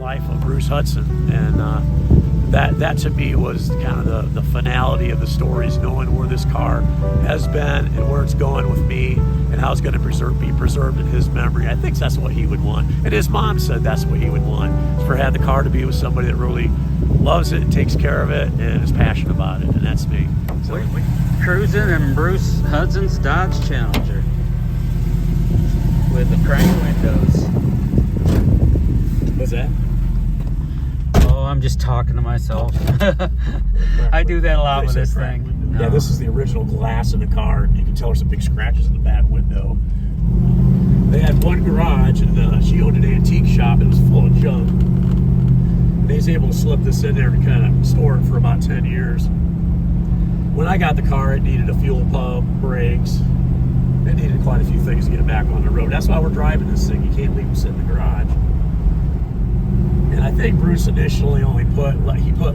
life of Bruce Hudson, and that to me was kind of the finality of the stories, knowing where this car has been and where it's going with me and how it's going to be preserved in his memory. I think that's what he would want, and his mom said that's what he would want, for have the car to be with somebody that really loves it and takes care of it and is passionate about it, and that's me. So we cruising in Bruce Hudson's Dodge Challenger with the crank windows. What's that? Oh, I'm just talking to myself. I do that a lot with this thing. Yeah, this is the original glass in the car. You can tell there's some big scratches in the back window. They had one garage, and she owned an antique shop. It was full of junk. They was able to slip this in there and kind of store it for about 10 years. When I got the car, it needed a fuel pump, brakes. It needed quite a few things to get it back on the road. That's why we're driving this thing. You can't leave it sit in the garage. And I think Bruce initially only put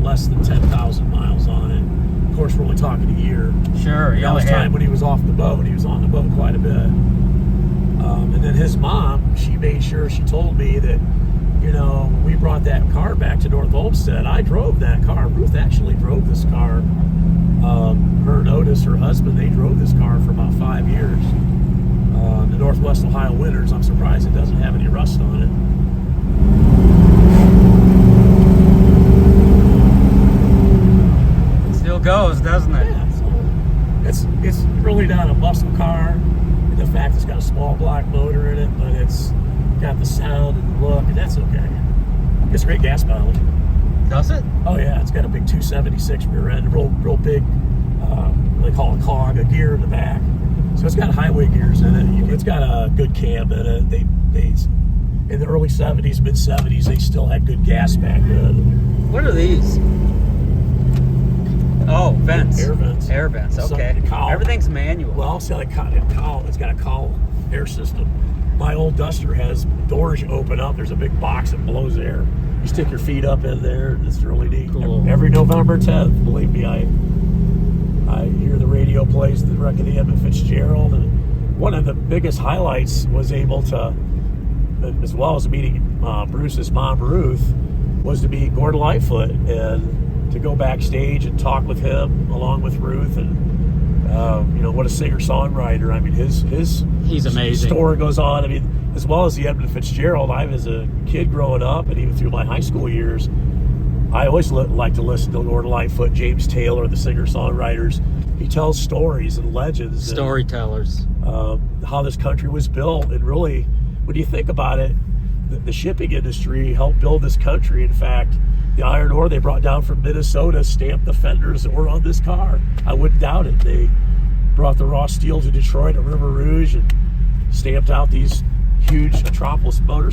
less than 10,000 miles on it. Of course, we're only talking a year. Sure. That was time when he was off the boat. He was on the boat quite a bit. And then his mom, she made sure, she told me that, you know, when we brought that car back to North Olmsted, I drove that car. Ruth actually drove this car. Her and Otis, her husband, they drove this car for about 5 years. The Northwest Ohio winters, I'm surprised it doesn't have any rust on it. Still goes, doesn't it? Yeah, so it's really not a muscle car. And the fact it's got a small block motor in it, but it's got the sound and the look, and that's okay. It's great gas mileage. Does it? Oh yeah, it's got a big 276 rear end, real big. They call it a cog, a gear in the back. So it's got highway gears in it. It's got a good cam in it. They in the early 70s, mid 70s, they still had good gas back then. What are these? Oh, vents. Air vents. Air vents. Okay. Everyth's manual. Well, it's got a cowl air system. My old Duster has doors you open up. There's a big box that blows air. You stick your feet up in there, and it's really neat. Cool. Every November 10th, believe me, I hear the radio plays the wreck of the Edmund Fitzgerald, and one of the biggest highlights was able to, as well as meeting Bruce's mom Ruth, was to meet Gordon Lightfoot and to go backstage and talk with him along with Ruth, and you know, what a singer-songwriter. I mean, he's amazing. Story goes on. I mean, as well as the Edmund Fitzgerald, I was a kid growing up, and even through my high school years, I always like to listen to Gordon Lightfoot, James Taylor, the singer-songwriters. He tells stories and legends. Storytellers. And, how this country was built. And really, when you think about it, the shipping industry helped build this country. In fact, the iron ore they brought down from Minnesota stamped the fenders that were on this car. I wouldn't doubt it. They brought the raw steel to Detroit at River Rouge and stamped out these huge Metropolis motor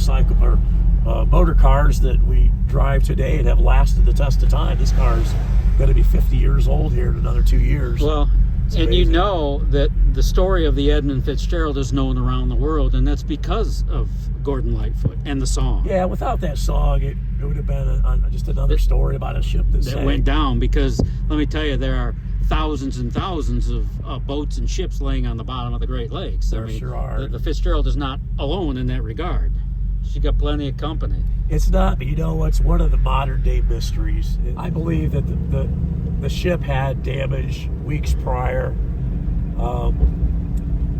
cars that we drive today and have lasted the test of time. This car's going to be 50 years old here in another 2 years. Well, and you know that the story of the Edmund Fitzgerald is known around the world, and that's because of Gordon Lightfoot and the song. Yeah, without that song, it would have been just another story about a ship that went down. Because let me tell you, there are thousands and thousands of boats and ships laying on the bottom of the Great Lakes. There sure are. The Fitzgerald is not alone in that regard. She got plenty of company. It's not, but you know what's one of the modern day mysteries? I believe that the ship had damage weeks prior.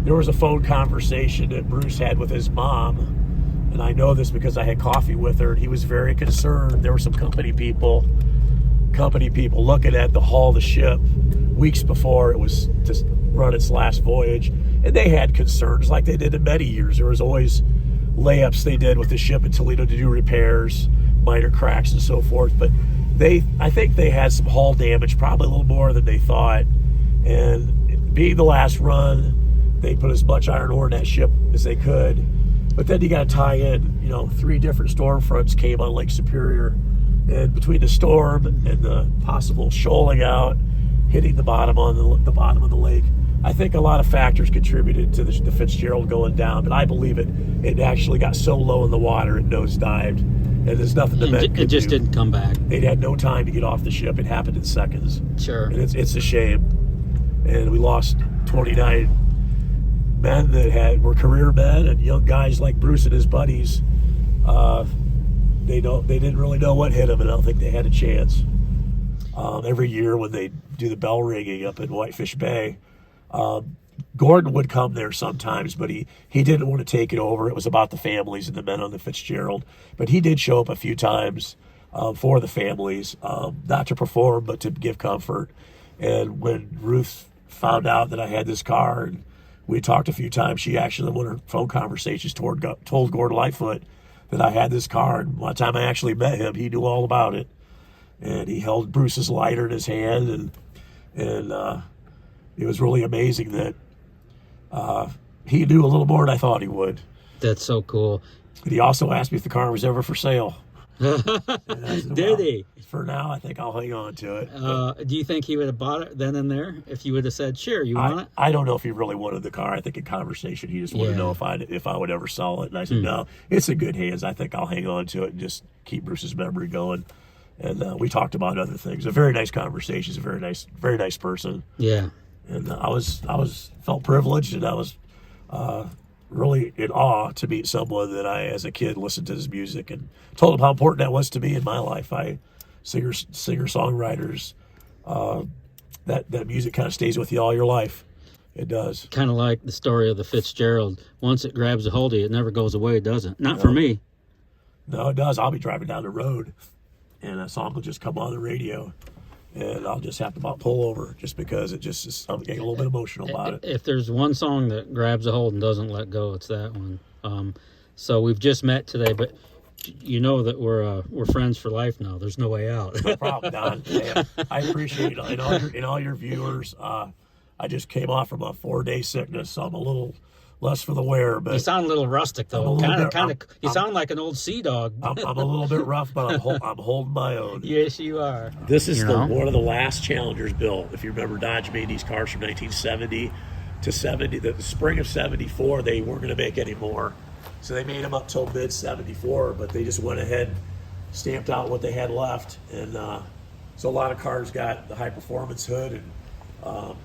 There was a phone conversation that Bruce had with his mom, and I know this because I had coffee with her, and he was very concerned. There were some company people looking at the hull of the ship weeks before it was to run its last voyage, and they had concerns like they did in many years. There was always layups they did with the ship in Toledo to do repairs, minor cracks and so forth, but I think they had some hull damage, probably a little more than they thought, and being the last run, they put as much iron ore in that ship as they could. But then you got to tie in, you know, 3 different storm fronts came on Lake Superior, and between the storm and the possible shoaling out, hitting the bottom on the bottom of the lake, I think a lot of factors contributed to the Fitzgerald going down, but I believe it actually got so low in the water it nosedived, and there's nothing the men could do. It just didn't come back. They'd had no time to get off the ship. It happened in seconds. Sure. And it's a shame. And we lost 29 men that were career men, and young guys like Bruce and his buddies they didn't really know what hit them, and I don't think they had a chance. Every year when they do the bell ringing up in Whitefish Bay, Gordon would come there sometimes, but he didn't want to take it over. It was about the families and the men on the Fitzgerald. But he did show up a few times for the families, not to perform, but to give comfort. And when Ruth found out that I had this car, and we talked a few times, she actually, in one of her phone conversations, told Gordon Lightfoot that I had this car. And one time I actually met him, he knew all about it. And he held Bruce's lighter in his hand, and it was really amazing that he knew a little more than I thought he would. That's so cool. But he also asked me if the car was ever for sale. Did he? For now, I think I'll hang on to it. Do you think he would have bought it then and there if you would have said, "Sure, you want it"? I don't know if he really wanted the car. I think in conversation he just wanted to know if I would ever sell it. And I said, no, it's in good hands. I think I'll hang on to it and just keep Bruce's memory going. And we talked about other things. A very nice conversation. He's a very nice person. Yeah. And I felt privileged, and I was really in awe to meet someone that I, as a kid, listened to his music and told him how important that was to me in my life. Singer-songwriters, that music kind of stays with you all your life. It does. Kind of like the story of the Fitzgerald. Once it grabs a hold of you, it never goes away, does it? Not for me. No, it does. I'll be driving down the road, and a song will just come on the radio, and I'll just have to about pull over just because I'm getting a little bit emotional about it. If there's one song that grabs a hold and doesn't let go, it's that one. So we've just met today, but you know that we're friends for life now. There's no way out. No problem, Don. I appreciate it. And all your viewers. I just came off from a 4-day sickness, so I'm a little less for the wear. But you sound a little rustic, though. You sound like an old sea dog. I'm a little bit rough, but I'm holding my own. Yes, you are. This is one of the last Challengers built. If you remember, Dodge made these cars from 1970 to 70. The spring of 74, they weren't going to make any more. So they made them up till mid-74, but they just went ahead, stamped out what they had left. And so a lot of cars got the high-performance hood and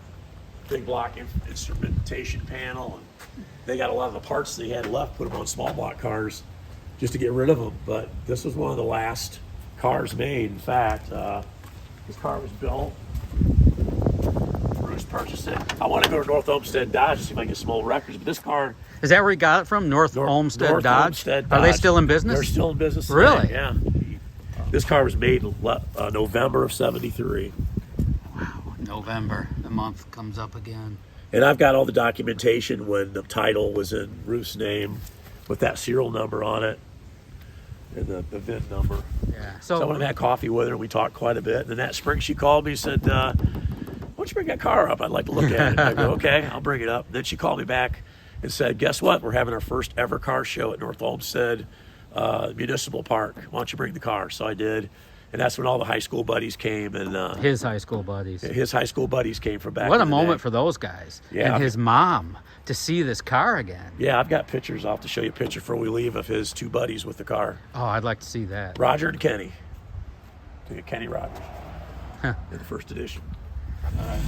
big block instrumentation panel. And they got a lot of the parts they had left, put them on small block cars just to get rid of them. But this was one of the last cars made. In fact, this car was built. Bruce purchased it. I want to go to North Olmsted Dodge to see if I can get some old records, but this car... Is that where he got it from? North Olmsted Dodge? Olmsted Dodge. Are they still in business? They're still in business today. Really? Yeah. This car was made November of 73. Wow, November. The month comes up again. And I've got all the documentation when the title was in Ruth's name with that serial number on it and the VIN number. Yeah. So I went and had coffee with her, and we talked quite a bit. And then that spring she called me and said, why don't you bring that car up? I'd like to look at it. I go, okay, I'll bring it up. And then she called me back and said, guess what? We're having our first ever car show at North Olmsted Municipal Park. Why don't you bring the car? So I did. And that's when all the high school buddies came. And his high school buddies. His high school buddies came from back What a in the moment day. for those guys. Yeah, and his mom to see this car again. Yeah, I've got pictures. I'll have to show you a picture before we leave of his two buddies with the car. Oh, I'd like to see that. Roger and Kenny. Kenny Rogers. Huh. In the first edition. All right.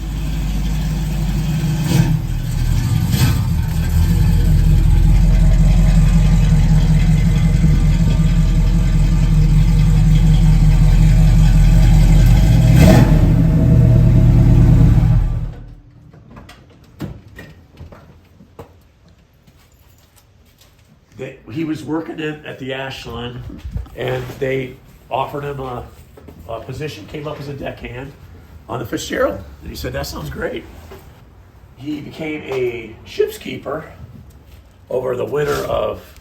He was working at the Ashland, and they offered him a position, came up as a deckhand on the Fitzgerald. And he said, that sounds great. He became a ship's keeper over the winter of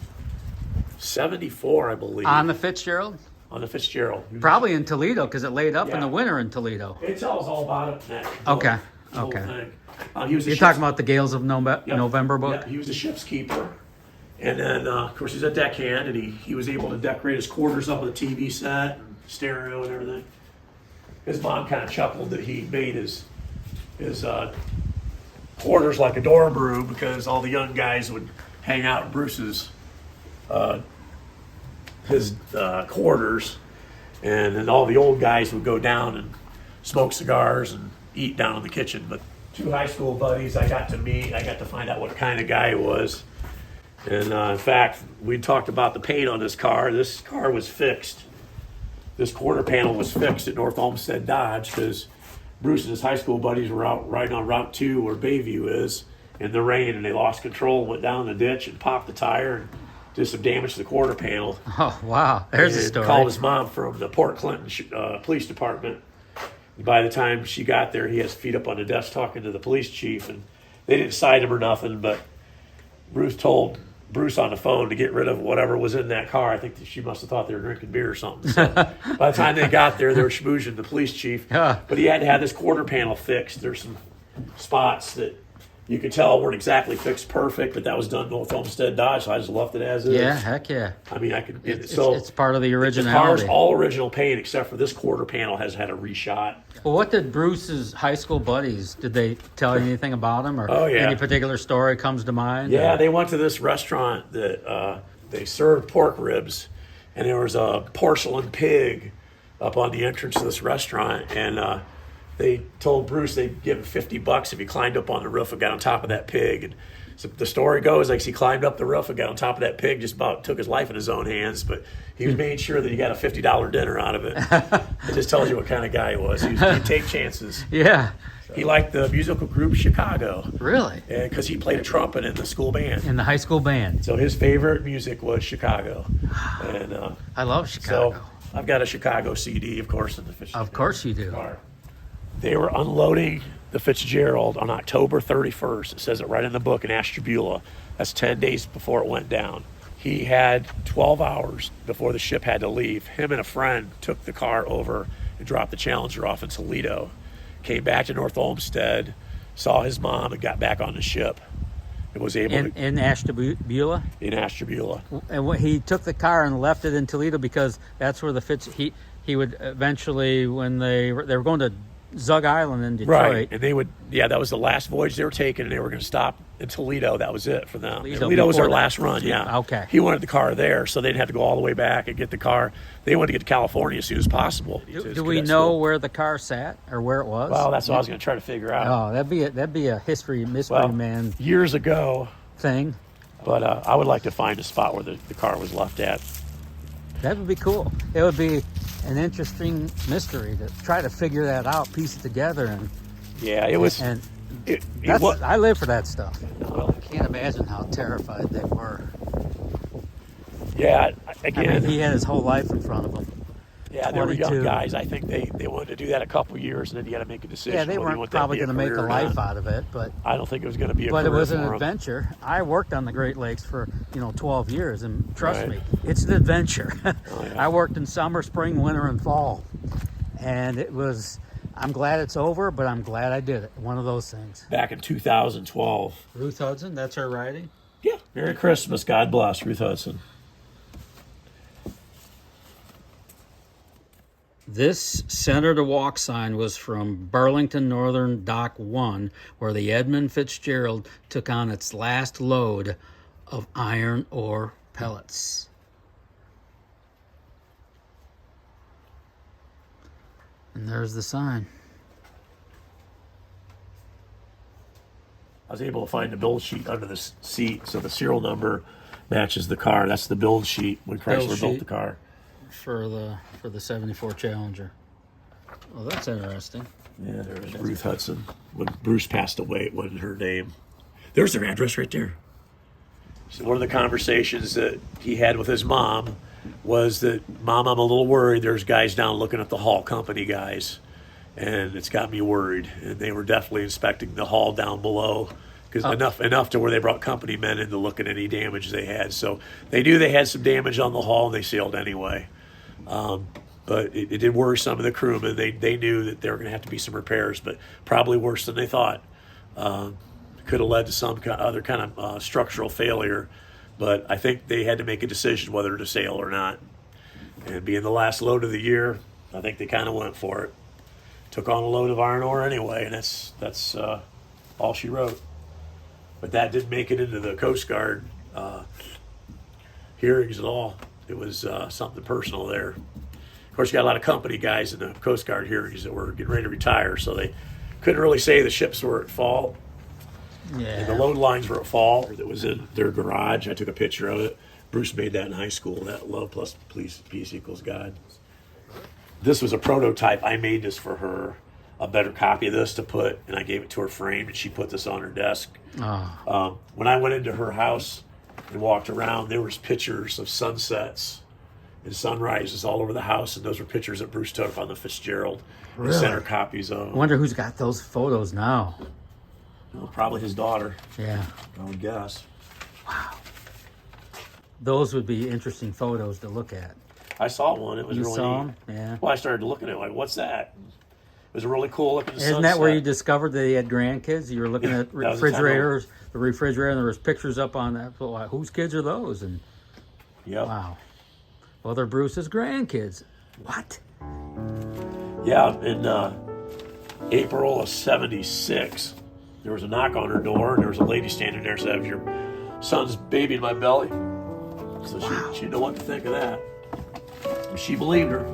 74, I believe. On the Fitzgerald? On the Fitzgerald. Probably in Toledo, because it laid up in the winter in Toledo. It tells all about it. That Okay. whole Okay. thing. He was You're talking about the Gales of November book? Yeah, he was a ship's keeper. And then, of course, he's a deckhand, and he was able to decorate his quarters up with a TV set and stereo and everything. His mom kind of chuckled that he made his quarters like a dorm room because all the young guys would hang out in Bruce's quarters, and then all the old guys would go down and smoke cigars and eat down in the kitchen. But two high school buddies I got to meet, I got to find out what kind of guy he was. And in fact, we talked about the paint on this car. This car was fixed. This quarter panel was fixed at North Olmsted Dodge because Bruce and his high school buddies were out riding on Route 2 where Bayview is in the rain, and they lost control and went down the ditch and popped the tire and did some damage to the quarter panel. Oh, wow. There's a story. Called his mom from the Port Clinton police department. By the time she got there, he has feet up on the desk talking to the police chief, and they didn't cite him or nothing, but Bruce told Bruce on the phone to get rid of whatever was in that car. I think that she must have thought they were drinking beer or something. So by the time they got there, they were schmoozing the police chief. But he had to have this quarter panel fixed. There's some spots that you could tell weren't exactly fixed perfect, but that was done North Olmsted Dodge, so I just left it as is. Yeah, heck yeah. I mean, I could. It's part of the originality. The car's all original paint except for this quarter panel has had a reshot. Well, what did Bruce's high school buddies, did they tell you anything about him? Or any particular story comes to mind? Yeah, they went to this restaurant that they served pork ribs, and there was a porcelain pig up on the entrance of this restaurant, and they told Bruce they'd give him $50 if he climbed up on the roof and got on top of that pig. And so the story goes, like, he climbed up the roof and got on top of that pig, just about took his life in his own hands, but he was making sure that he got a $50 dinner out of it. It just tells you what kind of guy he was. He'd take chances. Yeah. He liked the musical group Chicago. Really? Because he played a trumpet in the school band. In the high school band. So his favorite music was Chicago. And I love Chicago. So I've got a Chicago CD, of course, in the Fitzgerald. Of course you do. Car. They were unloading the Fitzgerald on October 31st. It says it right in the book in Ashtabula. That's 10 days before it went down. He had 12 hours before the ship had to leave. Him and a friend took the car over and dropped the Challenger off in Toledo. Came back to North Olmsted, saw his mom, and got back on the ship. And was able to... In Ashtabula? In Ashtabula. And he took the car and left it in Toledo because that's where the Fitz... He would eventually, when they were going to Zug Island in Detroit. Right, and they would, that was the last voyage they were taking, and they were going to stop in Toledo. That was it for them. Toledo was their last run, Okay. He wanted the car there, so they didn't have to go all the way back and get the car. They wanted to get to California as soon as possible. Do we know where the car sat or where it was? Well, that's what I was going to try to figure out. Oh, that'd be a mystery man years ago thing. But I would like to find a spot where the car was left at. That would be cool. It would be an interesting mystery to try to figure that out, piece it together, and it was. And I live for that stuff. Well, I can't imagine how terrified they were. Yeah, again, I mean, he had his whole life in front of him. Yeah, they were young guys. I think they wanted to do that a couple years, and then you got to make a decision. Yeah, they weren't probably going to make a life out of it, but I don't think it was going to be a But career it was an for 'em. adventure. I worked on the Great Lakes for 12 years, and trust me, it's an adventure. I worked in summer, spring, winter, and fall, and it was. I'm glad it's over, but I'm glad I did it. One of those things. Back in 2012. Ruth Hudson, that's her writing? Yeah. Merry Christmas. God bless, Ruth Hudson. This Center to Walk sign was from Burlington Northern Dock 1, where the Edmund Fitzgerald took on its last load of iron ore pellets. And there's the sign. I was able to find the build sheet under the seat, so the serial number matches the car. That's the build sheet when Chrysler built the car. For the 74 Challenger. Well, that's interesting. Yeah, there's Ruth Hudson. When Bruce passed away, it wasn't her name. There's their address right there. So one of the conversations that he had with his mom was that, Mom, I'm a little worried. There's guys down looking at the Hall Company guys, and it's got me worried. And they were definitely inspecting the hall down below, because enough to where they brought company men in to look at any damage they had. So they knew they had some damage on the hull, and they sailed anyway. But it did worry some of the crewmen. They knew that there were going to have to be some repairs, but probably worse than they thought. Could have led to some other kind of structural failure, but I think they had to make a decision whether to sail or not. And being the last load of the year, I think they kind of went for it. Took on a load of iron ore anyway, and that's all she wrote. But that didn't make it into the Coast Guard hearings at all. It was something personal there. Of course, you got a lot of company guys in the Coast Guard hearings that were getting ready to retire, so they couldn't really say the ships were at fault. And the load lines were at fault. That was in their garage. I took a picture of it. Bruce made that in high school, that love plus peace equals God. This was a prototype. I made this for her, a better copy of this to put, and I gave it to her framed, and she put this on her desk. When I went into her house and walked around, there was pictures of sunsets and sunrises all over the house, and those were pictures that Bruce took on the Fitzgerald. Really? He sent her copies of. I wonder who's got those photos now. Well, probably his daughter. Yeah. I would guess. Wow. Those would be interesting photos to look at. I saw one. It was you really saw neat. Them? Yeah. Well, I started looking at it like, what's that? It was a really cool looking sunset. Isn't that where you discovered that they had grandkids? You were looking at refrigerators, the refrigerator, and there was pictures up on that. Well, whose kids are those? And wow. Well, they're Bruce's grandkids. What? Yeah, in April of '76, there was a knock on her door, and there was a lady standing there and said, "Your son's baby in my belly." So she didn't know what to think of that. She believed her.